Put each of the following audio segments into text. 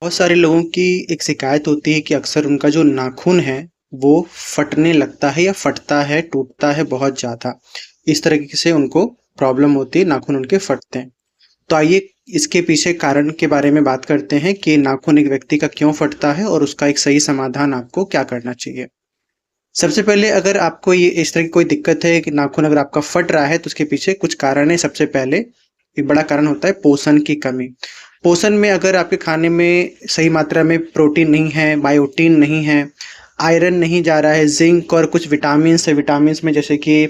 बहुत सारे लोगों की एक शिकायत होती है कि अक्सर उनका जो नाखून है वो फटने लगता है या फटता है, टूटता है बहुत ज़्यादा। इस तरीके से उनको प्रॉब्लम होती है, नाखून उनके फटते हैं। तो आइए इसके पीछे कारण के बारे में बात करते हैं कि नाखून एक व्यक्ति का क्यों फटता है और उसका एक सही समाधान आपको क्या करना चाहिए। सबसे पहले अगर आपको ये इस तरह की कोई दिक्कत है कि नाखून अगर आपका फट रहा है तो उसके पीछे कुछ कारण है। सबसे पहले एक बड़ा कारण होता है पोषण की कमी। पोषण में अगर आपके खाने में सही मात्रा में प्रोटीन नहीं है, बायोटीन नहीं है, आयरन नहीं जा रहा है, जिंक और कुछ विटामिन्स है। विटामिन्स में जैसे कि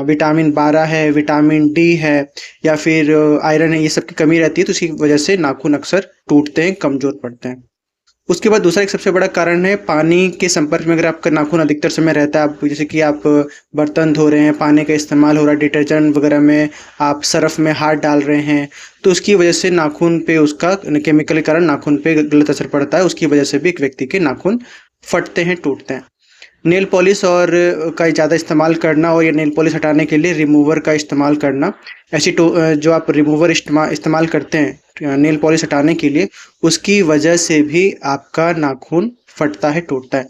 विटामिन 12 है, विटामिन डी है या फिर आयरन है, ये सब की कमी रहती है तो इसकी वजह से नाखून अक्सर टूटते हैं, कमजोर पड़ते हैं। उसके बाद दूसरा एक सबसे बड़ा कारण है पानी के संपर्क में अगर आपका नाखून अधिकतर समय रहता है, आप जैसे कि आप बर्तन धो रहे हैं, पानी का इस्तेमाल हो रहा है, डिटर्जेंट वगैरह में आप सर्फ में हाथ डाल रहे हैं, तो उसकी वजह से नाखून पे उसका केमिकल के कारण नाखून पे गलत असर पड़ता है। उसकी वजह से भी एक व्यक्ति के नाखून फटते हैं, टूटते हैं। नेल पॉलिश और का ज़्यादा इस्तेमाल करना और या नेल पॉलिश हटाने के लिए रिमूवर का इस्तेमाल करना, जो आप रिमूवर इस्तेमाल करते हैं नेल पॉलिश हटाने के लिए, उसकी वजह से भी आपका नाखून फटता है, टूटता है।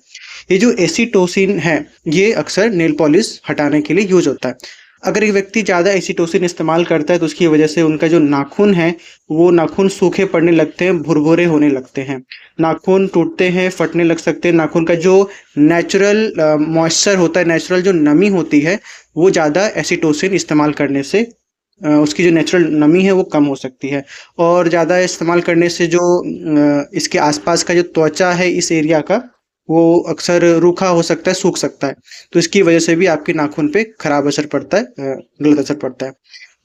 ये जो एसीटोसिन है ये अक्सर नेल पॉलिश हटाने के लिए यूज होता है। अगर एक व्यक्ति ज़्यादा एसीटोसिन इस्तेमाल करता है तो उसकी वजह से उनका जो नाखून है वो नाखून सूखे पड़ने लगते हैं, भुरभुरे होने लगते हैं, नाखून टूटते हैं, फटने लग सकते हैं। नाखून का जो नेचुरल मॉइस्चर होता है, नेचुरल जो नमी होती है, वो ज़्यादा एसीटोसिन इस्तेमाल करने से उसकी जो नेचुरल नमी है वो कम हो सकती है। और ज़्यादा इस्तेमाल करने से जो इसके आसपास का जो त्वचा है इस एरिया का, वो अक्सर रूखा हो सकता है, सूख सकता है। तो इसकी वजह से भी आपके नाखून पे खराब असर पड़ता है, गलत असर पड़ता है।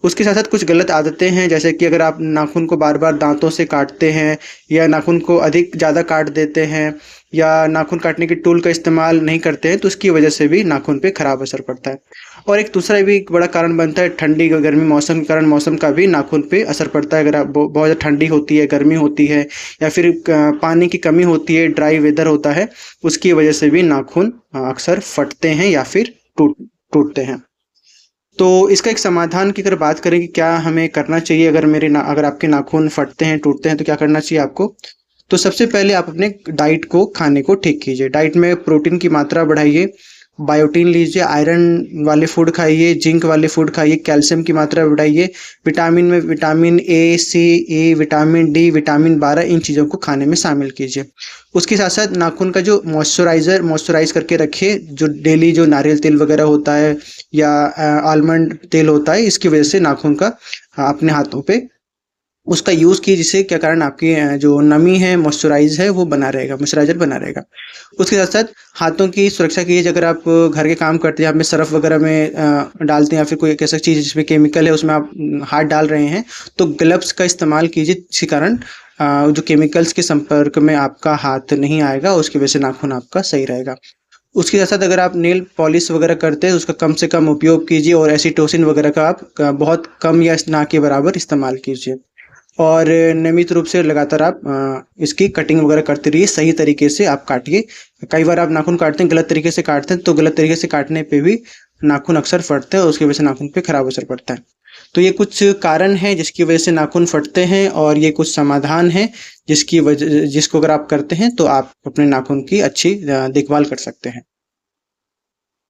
उसके साथ साथ कुछ गलत आदतें हैं, जैसे कि अगर आप नाखून को बार बार दांतों से काटते हैं या नाखून को अधिक ज़्यादा काट देते हैं या नाखून काटने की टूल का इस्तेमाल नहीं करते हैं, तो उसकी वजह से भी नाखून पे खराब असर पड़ता है। और एक दूसरा भी एक बड़ा कारण बनता है ठंडी गर्मी मौसम के कारण, मौसम का भी नाखून पे असर पड़ता है। अगर आप बहुत ज़्यादा ठंडी होती है, गर्मी होती है या फिर पानी की कमी होती है, ड्राई वेदर होता है, उसकी वजह से भी नाखून अक्सर फटते हैं या फिर टूटते हैं। तो इसका एक समाधान की अगर बात करें कि क्या हमें करना चाहिए अगर आपके नाखून फटते हैं, टूटते हैं, तो क्या करना चाहिए आपको। तो सबसे पहले आप अपने डाइट को, खाने को ठीक कीजिए। डाइट में प्रोटीन की मात्रा बढ़ाइए, बायोटीन लीजिए, आयरन वाले फूड खाइए, जिंक वाले फूड खाइए, कैल्शियम की मात्रा बढ़ाइए। विटामिन में vitamin A, C, E, vitamin D, vitamin 12, इन चीज़ों को खाने में शामिल कीजिए। उसके साथ साथ नाखून का जो मॉइस्चराइज करके रखिए, जो डेली जो नारियल तेल वगैरह होता है या आलमंड तेल होता है, इसकी वजह से नाखून का अपने हाथों पे उसका यूज़ कीजिए, जिससे क्या कारण आपकी जो नमी है, मॉइस्चराइजर बना रहेगा। उसके साथ साथ हाथों की सुरक्षा कीजिए। अगर आप घर के काम करते हैं, आप में सर्फ वगैरह में डालते हैं या फिर कोई एक ऐसा चीज़ जिसमें केमिकल है उसमें आप हाथ डाल रहे हैं, तो ग्लव्स का इस्तेमाल कीजिए, जिसके कारण जो केमिकल्स के संपर्क में आपका हाथ नहीं आएगा, उसकी वजह से नाखून आपका सही रहेगा। उसके साथ साथ अगर आप नेल पॉलिश वगैरह करते हैं तो उसका कम से कम उपयोग कीजिए और एसीटोसिन वगैरह का आप बहुत कम या ना के बराबर इस्तेमाल कीजिए। और नियमित रूप से लगातार आप इसकी कटिंग वगैरह करते रहिए, सही तरीके से आप काटिए। कई बार आप नाखून काटते हैं, गलत तरीके से काटते हैं, तो गलत तरीके से काटने पे भी नाखून अक्सर फटते हैं और उसकी वजह से नाखून पे खराब असर पड़ता है। तो ये कुछ कारण हैं जिसकी वजह से नाखून फटते हैं और ये कुछ समाधान है जिसको अगर आप करते हैं तो आप अपने नाखून की अच्छी देखभाल कर सकते हैं।